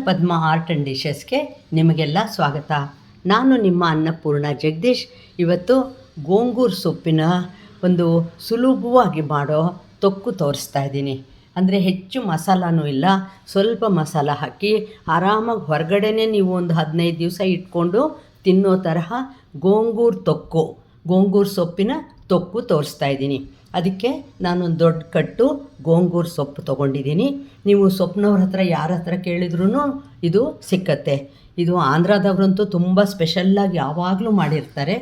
Padma art and ಡಿಶಸ್ಗೆ ನಿಮಗೆಲ್ಲ ಸ್ವಾಗತ. ನಾನು ನಿಮ್ಮ ಅನ್ನಪೂರ್ಣ ಜಗದೀಶ್. ಇವತ್ತು ಗೋಂಗೂರು ಸೊಪ್ಪಿನ ಒಂದು ಸುಲಭವಾಗಿ ಮಾಡೋ ತೊಕ್ಕು ತೋರಿಸ್ತಾ ಇದ್ದೀನಿ. ಅಂದರೆ ಹೆಚ್ಚು ಮಸಾಲನೂ ಇಲ್ಲ, ಸ್ವಲ್ಪ ಮಸಾಲ ಹಾಕಿ ಆರಾಮಾಗಿ ಹೊರಗಡೆನೇ ನೀವು ಒಂದು 15 ದಿವಸ ಇಟ್ಕೊಂಡು ತಿನ್ನೋ ತರಹ ಗೋಂಗೂರು ಸೊಪ್ಪಿನ ತೊಕ್ಕು ತೋರಿಸ್ತಾ ಇದ್ದೀನಿ. ಅದಕ್ಕೆ ನಾನೊಂದು ದೊಡ್ಡ ಕಟ್ಟು ಗೋಂಗೂರು ಸೊಪ್ಪು ತೊಗೊಂಡಿದ್ದೀನಿ. ನೀವು ಸೊಪ್ಪಿನವ್ರ ಹತ್ರ ಯಾರ ಹತ್ರ ಕೇಳಿದ್ರೂ ಇದು ಸಿಕ್ಕತ್ತೆ. ಇದು ಆಂಧ್ರದವರಂತೂ ತುಂಬ ಸ್ಪೆಷಲ್ಲಾಗಿ ಯಾವಾಗಲೂ ಮಾಡಿರ್ತಾರೆ.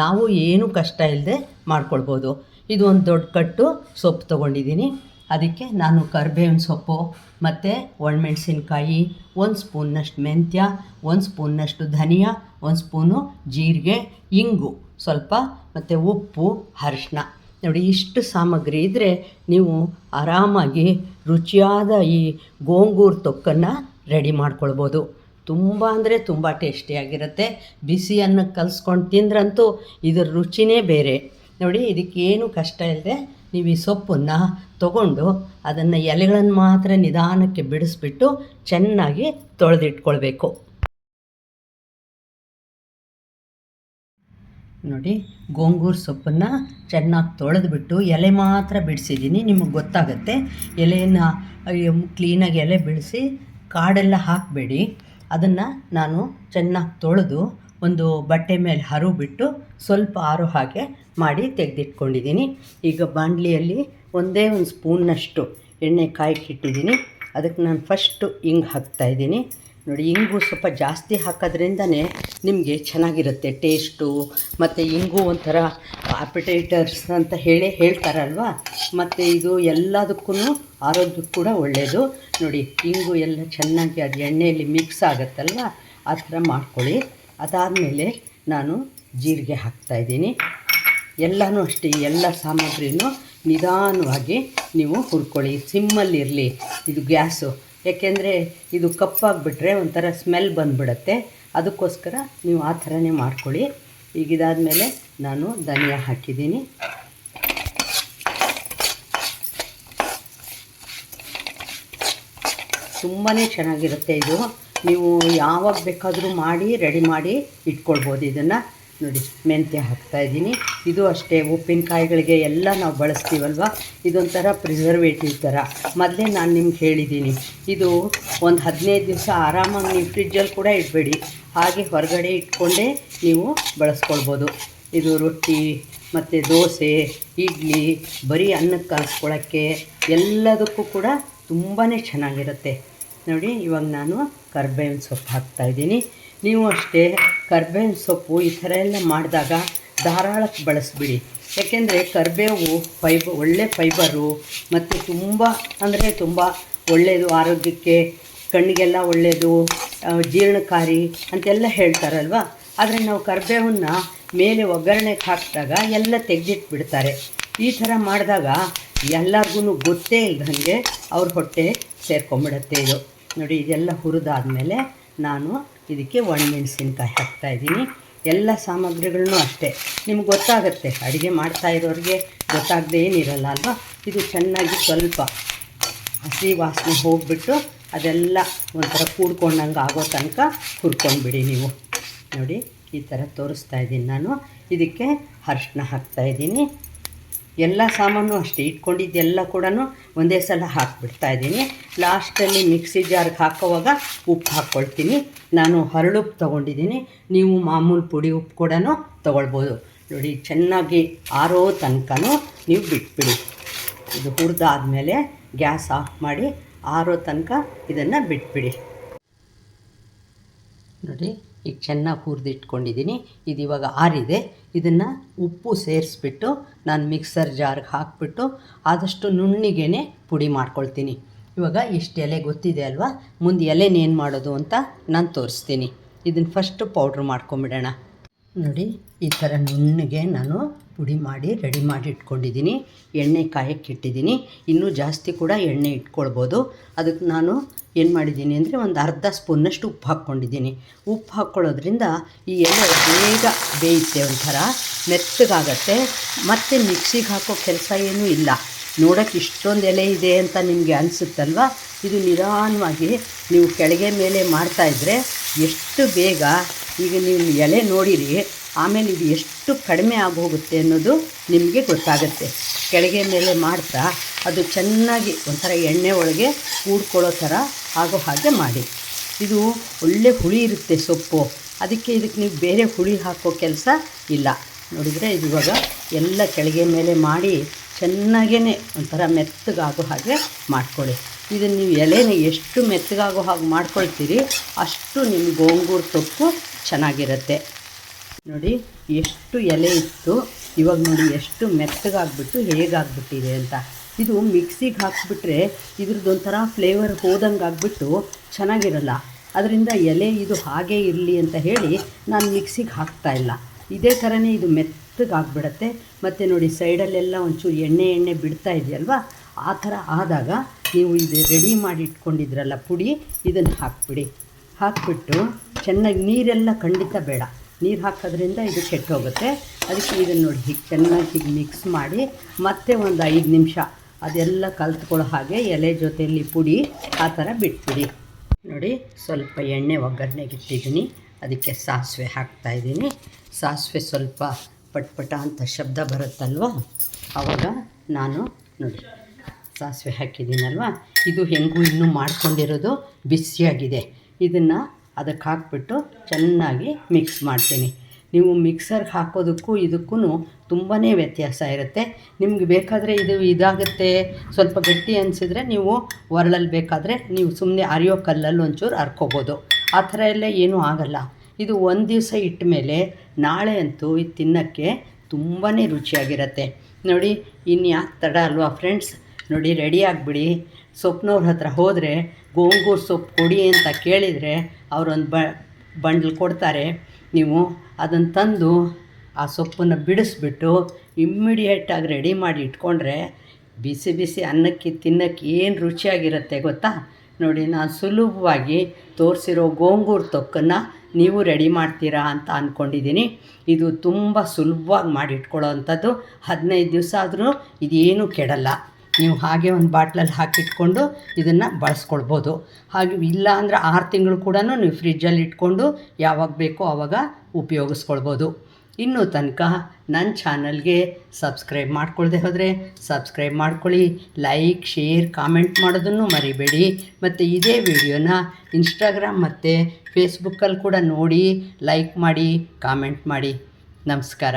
ನಾವು ಏನೂ ಕಷ್ಟ ಇಲ್ಲದೆ ಮಾಡ್ಕೊಳ್ಬೋದು. ಇದು ಒಂದು ದೊಡ್ಡ ಕಟ್ಟು ಸೊಪ್ಪು ತೊಗೊಂಡಿದ್ದೀನಿ. ಅದಕ್ಕೆ ನಾನು ಕರಿಬೇವಿನ ಸೊಪ್ಪು ಮತ್ತು ಒಣಮೆಣಸಿನ್ಕಾಯಿ, 1 ಸ್ಪೂನ್ನಷ್ಟು ಮೆಂತ್ಯ, 1 ಸ್ಪೂನ್ನಷ್ಟು ಧನಿಯಾ, 1 ಸ್ಪೂನು ಜೀರಿಗೆ, ಇಂಗು ಸ್ವಲ್ಪ ಮತ್ತು ಉಪ್ಪು, ಅರಿಶಿನ. ನೋಡಿ, ಇಷ್ಟು ಸಾಮಗ್ರಿ ಇದ್ದರೆ ನೀವು ಆರಾಮಾಗಿ ರುಚಿಯಾದ ಈ ಗೋಂಗೂರು ತೊಕ್ಕನ್ನು ರೆಡಿ ಮಾಡ್ಕೊಳ್ಬೋದು. ತುಂಬ ಅಂದರೆ ತುಂಬ ಟೇಸ್ಟಿಯಾಗಿರುತ್ತೆ. ಬಿಸಿ ಅನ್ನಕ್ಕೆ ಕಲಿಸ್ಕೊಂಡು ತಿಂದ್ರಂತೂ ಇದರ ರುಚಿನೇ ಬೇರೆ. ನೋಡಿ, ಇದಕ್ಕೇನು ಕಷ್ಟ ಇಲ್ಲದೆ ನೀವು ಈ ಸೊಪ್ಪನ್ನು ತೊಗೊಂಡು ಅದನ್ನು ಎಲೆಗಳನ್ನು ಮಾತ್ರ ನಿಧಾನಕ್ಕೆ ಬಿಡಿಸ್ಬಿಟ್ಟು ಚೆನ್ನಾಗಿ ತೊಳೆದಿಟ್ಕೊಳ್ಬೇಕು. ನೋಡಿ, ಗೋಂಗೂರು ಸೊಪ್ಪನ್ನು ಚೆನ್ನಾಗಿ ತೊಳೆದ್ಬಿಟ್ಟು ಎಲೆ ಮಾತ್ರ ಬಿಡಿಸಿದ್ದೀನಿ. ನಿಮಗೆ ಗೊತ್ತಾಗುತ್ತೆ. ಎಲೆನ ಕ್ಲೀನಾಗಿ ಎಲೆ ಬಿಡಿಸಿ ಕಾಡೆಲ್ಲ ಹಾಕಬೇಡಿ. ಅದನ್ನು ನಾನು ಚೆನ್ನಾಗಿ ತೊಳೆದು ಒಂದು ಬಟ್ಟೆ ಮೇಲೆ ಹರಿಬಿಟ್ಟು ಸ್ವಲ್ಪ ಆರೋ ಹಾಗೆ ಮಾಡಿ ತೆಗೆದಿಟ್ಕೊಂಡಿದ್ದೀನಿ. ಈಗ ಬಾಣಲಿಯಲ್ಲಿ ಒಂದೇ 1 ಸ್ಪೂನ್ನಷ್ಟು ಎಣ್ಣೆ ಕಾಯಕ್ಕಿಟ್ಟಿದ್ದೀನಿ. ಅದಕ್ಕೆ ನಾನು ಫಸ್ಟು ಇಂಗು ಹಾಕ್ತಾಯಿದ್ದೀನಿ. ನೋಡಿ, ಇಂಗು ಸ್ವಲ್ಪ ಜಾಸ್ತಿ ಹಾಕೋದ್ರಿಂದನೇ ನಿಮಗೆ ಚೆನ್ನಾಗಿರುತ್ತೆ ಟೇಸ್ಟು. ಮತ್ತು ಇಂಗು ಒಂಥರ ಅಪಟೈಟರ್ಸ್ ಅಂತ ಹೇಳ್ತಾರಲ್ವ. ಮತ್ತು ಇದು ಎಲ್ಲದಕ್ಕೂ ಆರೋಗ್ಯಕ್ಕೆ ಕೂಡ ಒಳ್ಳೆಯದು. ನೋಡಿ, ಇಂಗು ಎಲ್ಲ ಚೆನ್ನಾಗಿ ಅದು ಎಣ್ಣೆಯಲ್ಲಿ ಮಿಕ್ಸ್ ಆಗುತ್ತಲ್ವ, ಆ ಥರ ಮಾಡ್ಕೊಳ್ಳಿ. ಅದಾದಮೇಲೆ ನಾನು ಜೀರಿಗೆ ಹಾಕ್ತಾಯಿದ್ದೀನಿ. ಎಲ್ಲನೂ ಅಷ್ಟೇ, ಎಲ್ಲ ಸಾಮಗ್ರಿನೂ ನಿಧಾನವಾಗಿ ನೀವು ಹುರ್ಕೊಳ್ಳಿ. ಸಿಮ್ಮಲ್ಲಿರಲಿ ಇದು ಗ್ಯಾಸು. ಯಾಕೆಂದರೆ ಇದು ಕಪ್ಪಾಗಿಬಿಟ್ರೆ ಒಂಥರ ಸ್ಮೆಲ್ ಬಂದುಬಿಡತ್ತೆ. ಅದಕ್ಕೋಸ್ಕರ ನೀವು ಆ ಥರನೇ ಮಾಡ್ಕೊಳ್ಳಿ. ಈಗ ಇದಾದಮೇಲೆ ನಾನು ಧನಿಯಾ ಹಾಕಿದ್ದೀನಿ. ತುಂಬಾ ಚೆನ್ನಾಗಿರುತ್ತೆ ಇದು. ನೀವು ಯಾವಾಗ ಬೇಕಾದರೂ ಮಾಡಿ ರೆಡಿ ಮಾಡಿ ಇಟ್ಕೊಳ್ಬೋದು ಇದನ್ನು. ನೋಡಿ, ಮೆಂತ್ಯ ಹಾಕ್ತಾಯಿದ್ದೀನಿ. ಇದು ಅಷ್ಟೇ, ಉಪ್ಪಿನಕಾಯಿಗಳಿಗೆ ಎಲ್ಲ ನಾವು ಬಳಸ್ತೀವಲ್ವ, ಇದೊಂಥರ ಪ್ರಿಸರ್ವೇಟಿವ್ ಥರ. ಮೊದಲೇ ನಾನು ನಿಮ್ಗೆ ಹೇಳಿದ್ದೀನಿ, ಇದು ಒಂದು 15 ದಿವಸ ಆರಾಮಾಗಿ ನೀವು ಫ್ರಿಜ್ಜಲ್ಲಿ ಕೂಡ ಇಡಬೇಡಿ, ಹಾಗೆ ಹೊರಗಡೆ ಇಟ್ಕೊಂಡೇ ನೀವು ಬಳಸ್ಕೊಳ್ಬೋದು. ಇದು ರೊಟ್ಟಿ ಮತ್ತು ದೋಸೆ, ಇಡ್ಲಿ, ಬರೀ ಅನ್ನಕ್ಕೆ ಕಲಿಸ್ಕೊಳ್ಳೋಕ್ಕೆ ಎಲ್ಲದಕ್ಕೂ ಕೂಡ ತುಂಬಾ ಚೆನ್ನಾಗಿರುತ್ತೆ. ನೋಡಿ, ಇವಾಗ ನಾನು ಕರಿಬೇವಿನ ಸೊಪ್ಪು ಹಾಕ್ತಾಯಿದ್ದೀನಿ. ನೀವು ಅಷ್ಟೇ ಕರಿಬೇವಿನ ಸೊಪ್ಪು ಈ ಥರ ಎಲ್ಲ ಮಾಡಿದಾಗ ಧಾರಾಳಕ್ಕೆ ಬಳಸ್ಬಿಡಿ. ಯಾಕೆಂದರೆ ಕರಿಬೇವು ಒಳ್ಳೆ ಫೈಬರು ಮತ್ತು ತುಂಬ ಒಳ್ಳೆಯದು ಆರೋಗ್ಯಕ್ಕೆ, ಕಣ್ಣಿಗೆಲ್ಲ ಒಳ್ಳೆಯದು, ಜೀರ್ಣಕಾರಿ ಅಂತೆಲ್ಲ ಹೇಳ್ತಾರಲ್ವ. ಆದರೆ ನಾವು ಕರಿಬೇವನ್ನ ಮೇಲೆ ಒಗ್ಗರಣೆಗೆ ಹಾಕಿದಾಗ ಎಲ್ಲ ತೆಗೆದಿಟ್ಬಿಡ್ತಾರೆ. ಈ ಥರ ಮಾಡಿದಾಗ ಎಲ್ಲರಿಗೂ ಗೊತ್ತೇ ಇಲ್ಲದಂಗೆ ಅವ್ರ ಹೊಟ್ಟೆ ಸೇರ್ಕೊಂಬಿಡುತ್ತೆ ಇದು. ನೋಡಿ, ಇದೆಲ್ಲ ಹುರಿದಾದ್ಮೇಲೆ ನಾನು ಇದಕ್ಕೆ ಒಣಮೆಣಸಿನ್ಕಾಯಿ ಹಾಕ್ತಾಯಿದ್ದೀನಿ. ಎಲ್ಲ ಸಾಮಗ್ರಿಗಳನ್ನೂ ಅಷ್ಟೇ, ನಿಮ್ಗೆ ಗೊತ್ತಾಗುತ್ತೆ. ಅಡುಗೆ ಮಾಡ್ತಾ ಇರೋರಿಗೆ ಗೊತ್ತಾಗದೇ ಏನಿರಲ್ಲ ಅಲ್ವಾ. ಇದು ಚೆನ್ನಾಗಿ ಸ್ವಲ್ಪ ಹಸಿ ವಾಸನೆ ಹೋಗಿಬಿಟ್ಟು ಅದೆಲ್ಲ ಒಂಥರ ಕೂಡ್ಕೊಂಡಂಗೆ ಆಗೋ ತನಕ ಹುರ್ಕೊಂಡ್ಬಿಡಿ ನೀವು. ನೋಡಿ, ಈ ಥರ ತೋರಿಸ್ತಾ ಇದ್ದೀನಿ ನಾನು. ಇದಕ್ಕೆ ಅರಿಶಿನ ಹಾಕ್ತಾಯಿದ್ದೀನಿ. ಎಲ್ಲ ಸಾಮಾನು ಅಷ್ಟೇ, ಇಟ್ಕೊಂಡಿದ್ದೆಲ್ಲ ಕೂಡ ಒಂದೇ ಸಲ ಹಾಕ್ಬಿಡ್ತಾಯಿದ್ದೀನಿ. ಲಾಸ್ಟಲ್ಲಿ ಮಿಕ್ಸಿ ಜಾರ್ಗೆ ಹಾಕೋವಾಗ ಉಪ್ಪು ಹಾಕ್ಕೊಳ್ತೀನಿ. ನಾನು ಹರಳುಪ್ಪು ತೊಗೊಂಡಿದ್ದೀನಿ. ನೀವು ಮಾಮೂಲು ಪುಡಿ ಉಪ್ಪು ಕೂಡ ತೊಗೊಳ್ಬೋದು. ನೋಡಿ, ಚೆನ್ನಾಗಿ ಆರೋ ತನಕ ನೀವು ಬಿಟ್ಬಿಡಿ. ಇದು ಹುರಿದಾದ್ಮೇಲೆ ಗ್ಯಾಸ್ ಆಫ್ ಮಾಡಿ ಆರೋ ತನಕ ಇದನ್ನು ಬಿಟ್ಬಿಡಿ. ನೋಡಿ, ಈಗ ಚೆನ್ನಾಗಿ ಹುರಿದಿಟ್ಕೊಂಡಿದ್ದೀನಿ. ಇದು ಇವಾಗ ಆರಿದೆ. ಇದನ್ನು ಉಪ್ಪು ಸೇರಿಸ್ಬಿಟ್ಟು ನಾನು ಮಿಕ್ಸರ್ ಜಾರ್ಗೆ ಹಾಕಿಬಿಟ್ಟು ಆದಷ್ಟು ನುಣ್ಣಿಗೆ ಪುಡಿ ಮಾಡ್ಕೊಳ್ತೀನಿ. ಇವಾಗ ಇಷ್ಟು ಎಲೆ ಗೊತ್ತಿದೆ ಅಲ್ವಾ, ಮುಂದೆ ಎಲೆನೇನು ಮಾಡೋದು ಅಂತ ನಾನು ತೋರಿಸ್ತೀನಿ. ಇದನ್ನು ಫಸ್ಟು ಪೌಡ್ರ್ ಮಾಡ್ಕೊಂಬಿಡೋಣ. ನೋಡಿ, ಈ ಥರ ನುಣ್ಣಗೆ ನಾನು ಪುಡಿ ಮಾಡಿ ರೆಡಿ ಮಾಡಿ ಇಟ್ಕೊಂಡಿದ್ದೀನಿ. ಎಣ್ಣೆ ಕಾಯಕ್ಕಿಟ್ಟಿದ್ದೀನಿ. ಇನ್ನೂ ಜಾಸ್ತಿ ಕೂಡ ಎಣ್ಣೆ ಇಟ್ಕೊಳ್ಬೋದು. ಅದಕ್ಕೆ ನಾನು ಏನು ಮಾಡಿದ್ದೀನಿ ಅಂದರೆ ಒಂದು ಅರ್ಧ ಸ್ಪೂನ್ನಷ್ಟು ಉಪ್ಪು ಹಾಕ್ಕೊಂಡಿದ್ದೀನಿ. ಉಪ್ಪು ಹಾಕ್ಕೊಳ್ಳೋದ್ರಿಂದ ಈ ಎಲೆ ಬೇಗ ಬೇಯುತ್ತೆ, ಒಂಥರ ಮೆತ್ತಗಾಗತ್ತೆ. ಮತ್ತು ಮಿಕ್ಸಿಗೆ ಹಾಕೋ ಕೆಲಸ ಏನೂ ಇಲ್ಲ. ನೋಡೋಕ್ಕೆ ಇಷ್ಟೊಂದು ಎಲೆ ಇದೆ ಅಂತ ನಿಮಗೆ ಅನಿಸುತ್ತಲ್ವ, ಇದು ನಿಧಾನವಾಗಿ ನೀವು ಕೆಳಗೆ ಮೇಲೆ ಮಾಡ್ತಾಯಿದ್ರೆ ಎಷ್ಟು ಬೇಗ, ಈಗ ನೀವು ಎಲೆ ನೋಡಿರಿ, ಆಮೇಲೆ ಇದು ಎಷ್ಟು ಕಡಿಮೆ ಆಗೋಗುತ್ತೆ ಅನ್ನೋದು ನಿಮಗೆ ಗೊತ್ತಾಗುತ್ತೆ. ಕೆಳಗೆ ಮೇಲೆ ಮಾಡ್ತಾ ಅದು ಚೆನ್ನಾಗಿ ಒಂಥರ ಎಣ್ಣೆ ಒಳಗೆ ಕೂಡ್ಕೊಳ್ಳೋ ಥರ ಆಗೋ ಹಾಗೆ ಮಾಡಿ. ಇದು ಒಳ್ಳೆ ಹುಳಿ ಇರುತ್ತೆ ಸೊಪ್ಪು, ಅದಕ್ಕೆ ಇದಕ್ಕೆ ನೀವು ಬೇರೆ ಹುಳಿ ಹಾಕೋ ಕೆಲಸ ಇಲ್ಲ. ನೋಡಿದರೆ ಇದು ಇವಾಗ ಎಲ್ಲ ಕೆಳಗೆ ಮೇಲೆ ಮಾಡಿ ಚೆನ್ನಾಗೇ ಒಂಥರ ಮೆತ್ತಗಾಗೋ ಹಾಗೆ ಮಾಡ್ಕೊಳ್ಳಿ. ಇದನ್ನು ನೀವು ಎಲೆನ ಎಷ್ಟು ಮೆತ್ತಗಾಗೋ ಹಾಗೆ ಮಾಡ್ಕೊಳ್ತೀರಿ ಅಷ್ಟು ನಿಮ್ಮ ಗೋಂಗೂರು ಸೊಪ್ಪು ಚೆನ್ನಾಗಿರುತ್ತೆ. ನೋಡಿ ಎಷ್ಟು ಎಲೆ ಇತ್ತು, ಇವಾಗ ನೋಡಿ ಎಷ್ಟು ಮೆತ್ತಗಾಗ್ಬಿಟ್ಟು ಹೇಗಾಗ್ಬಿಟ್ಟಿದೆ ಅಂತ. ಇದು ಮಿಕ್ಸಿಗೆ ಹಾಕಿಬಿಟ್ರೆ ಇದ್ರದ್ದೊಂಥರ ಫ್ಲೇವರ್ ಹೋದಂಗೆ ಆಗಿಬಿಟ್ಟು ಚೆನ್ನಾಗಿರಲ್ಲ. ಅದರಿಂದ ಎಲೆ ಇದು ಹಾಗೇ ಇರಲಿ ಅಂತ ಹೇಳಿ ನಾನು ಮಿಕ್ಸಿಗೆ ಹಾಕ್ತಾಯಿಲ್ಲ. ಇದೇ ಥರನೇ ಇದು ಮೆತ್ತಗಾಗ್ಬಿಡತ್ತೆ. ಮತ್ತು ನೋಡಿ ಸೈಡಲ್ಲೆಲ್ಲ ಒಂಚೂರು ಎಣ್ಣೆ ಬಿಡ್ತಾ ಇದೆಯಲ್ವ, ಆ ಥರ ಆದಾಗ ನೀವು ಇದು ರೆಡಿ ಮಾಡಿ ಇಟ್ಕೊಂಡಿದ್ರಲ್ಲ ಪುಡಿ, ಇದನ್ನು ಹಾಕ್ಬಿಡಿ. ಹಾಕಿಬಿಟ್ಟು ಚೆನ್ನಾಗಿ ನೀರೆಲ್ಲ ಖಂಡಿತ ಬೇಡ, ನೀರು ಹಾಕೋದ್ರಿಂದ ಇದು ಕೆಟ್ಟೋಗುತ್ತೆ. ಅದಕ್ಕೆ ಇದನ್ನು ನೋಡಿ ಹೀಗೆ ಚೆನ್ನಾಗಿ ಹೀಗೆ ಮಿಕ್ಸ್ ಮಾಡಿ ಮತ್ತೆ ಒಂದು 5 ನಿಮಿಷ ಅದೆಲ್ಲ ಕಲ್ತ್ಕೊಳ್ಳೋ ಹಾಗೆ ಎಲೆ ಜೊತೆಯಲ್ಲಿ ಪುಡಿ ಆ ಥರ ಬಿಟ್ಬಿಡಿ. ನೋಡಿ ಸ್ವಲ್ಪ ಎಣ್ಣೆ ಒಗ್ಗರಣೆಗೆ ಇಟ್ಟಿದ್ದೀನಿ, ಅದಕ್ಕೆ ಸಾಸಿವೆ ಹಾಕ್ತಾಯಿದ್ದೀನಿ. ಸಾಸಿವೆ ಸ್ವಲ್ಪ ಪಟ್ಪಟ ಅಂತ ಶಬ್ದ ಬರುತ್ತಲ್ವ, ಆವಾಗ ನಾನು ನೋಡಿ ಸಾಸಿವೆ ಹಾಕಿದ್ದೀನಲ್ವ, ಇದು ಹೆಂಗೂ ಇನ್ನೂ ಮಾಡ್ಕೊಂಡಿರೋದು ಬಿಸಿಯಾಗಿದೆ. ಇದನ್ನು ಅದಕ್ಕೆ ಹಾಕ್ಬಿಟ್ಟು ಚೆನ್ನಾಗಿ ಮಿಕ್ಸ್ ಮಾಡ್ತೀನಿ. ನೀವು ಮಿಕ್ಸರ್ಗೆ ಹಾಕೋದಕ್ಕೂ ಇದಕ್ಕೂ ತುಂಬಾ ವ್ಯತ್ಯಾಸ ಇರುತ್ತೆ. ನಿಮ್ಗೆ ಬೇಕಾದರೆ ಇದು ಇದಾಗುತ್ತೆ, ಸ್ವಲ್ಪ ಗಟ್ಟಿ ಅನಿಸಿದ್ರೆ ನೀವು ಒರಳಲ್ಲಿ ಬೇಕಾದರೆ ನೀವು ಸುಮ್ಮನೆ ಅರಿಯೋ ಕಲ್ಲಲ್ಲಿ ಒಂಚೂರು ಅರ್ಕೋಬೋದು. ಆ ಥರ ಎಲ್ಲ ಏನೂ ಆಗಲ್ಲ. ಇದು ಒಂದು ದಿವಸ ಇಟ್ಟ ಮೇಲೆ ನಾಳೆ ಅಂತೂ ಇದು ತಿನ್ನೋಕ್ಕೆ ತುಂಬಾ ರುಚಿಯಾಗಿರುತ್ತೆ. ನೋಡಿ ಇನ್ಯಾಕೆ ತಡ ಅಲ್ವಾ ಫ್ರೆಂಡ್ಸ್, ನೋಡಿ ರೆಡಿ ಆಗಿಬಿಡಿ. ಸೊಪ್ಪಿನವ್ರ ಹತ್ರ ಹೋದರೆ ಗೋಂಗೂರು ಸೊಪ್ಪು ಕೊಡಿ ಅಂತ ಕೇಳಿದರೆ ಅವರೊಂದು ಬಂಡ್ಲ್ ಕೊಡ್ತಾರೆ. ನೀವು ಅದನ್ನು ತಂದು ಆ ಸೊಪ್ಪನ್ನು ಬಿಡಿಸ್ಬಿಟ್ಟು ಇಮ್ಮಿಡಿಯೇಟಾಗಿ ರೆಡಿ ಮಾಡಿ ಇಟ್ಕೊಂಡ್ರೆ ಬಿಸಿ ಬಿಸಿ ಅನ್ನಕ್ಕೆ ತಿನ್ನೋಕ್ಕೆ ಏನು ರುಚಿಯಾಗಿರುತ್ತೆ ಗೊತ್ತಾ. ನೋಡಿ ನಾನು ಸುಲಭವಾಗಿ ತೋರಿಸಿರೋ ಗೋಂಗೂರು ತೊಕ್ಕನ್ನು ನೀವು ರೆಡಿ ಮಾಡ್ತೀರಾ ಅಂತ ಅಂದ್ಕೊಂಡಿದ್ದೀನಿ. ಇದು ತುಂಬ ಸುಲಭವಾಗಿ ಮಾಡಿಟ್ಕೊಳ್ಳೋ ಅಂಥದ್ದು. 15 ದಿವಸ ಆದರೂ ಇದೇನೂ ಕೆಡಲ್ಲ. ನೀವು ಹಾಗೆ ಒಂದು ಬಾಟ್ಲಲ್ಲಿ ಹಾಕಿಟ್ಕೊಂಡು ಇದನ್ನು ಬಳಸ್ಕೊಳ್ಬೋದು. ಹಾಗೆ ಇಲ್ಲ ಅಂದರೆ 6 ತಿಂಗಳು ಕೂಡ ನೀವು ಫ್ರಿಜ್ಜಲ್ಲಿ ಇಟ್ಕೊಂಡು ಯಾವಾಗ ಬೇಕೋ ಆವಾಗ ಉಪಯೋಗಿಸ್ಕೊಳ್ಬೋದು. ಇನ್ನೂ ತನಕ ನನ್ನ ಚಾನಲ್ಗೆ ಸಬ್ಸ್ಕ್ರೈಬ್ ಮಾಡ್ಕೊಳ್ದೆ ಹೋದರೆ ಸಬ್ಸ್ಕ್ರೈಬ್ ಮಾಡ್ಕೊಳ್ಳಿ. ಲೈಕ್, ಶೇರ್, ಕಾಮೆಂಟ್ ಮಾಡೋದನ್ನು ಮರಿಬೇಡಿ. ಮತ್ತು ಇದೇ ವಿಡಿಯೋನ ಇನ್ಸ್ಟಾಗ್ರಾಮ್ ಮತ್ತು ಫೇಸ್ಬುಕ್ಕಲ್ಲಿ ಕೂಡ ನೋಡಿ, ಲೈಕ್ ಮಾಡಿ, ಕಾಮೆಂಟ್ ಮಾಡಿ. ನಮಸ್ಕಾರ.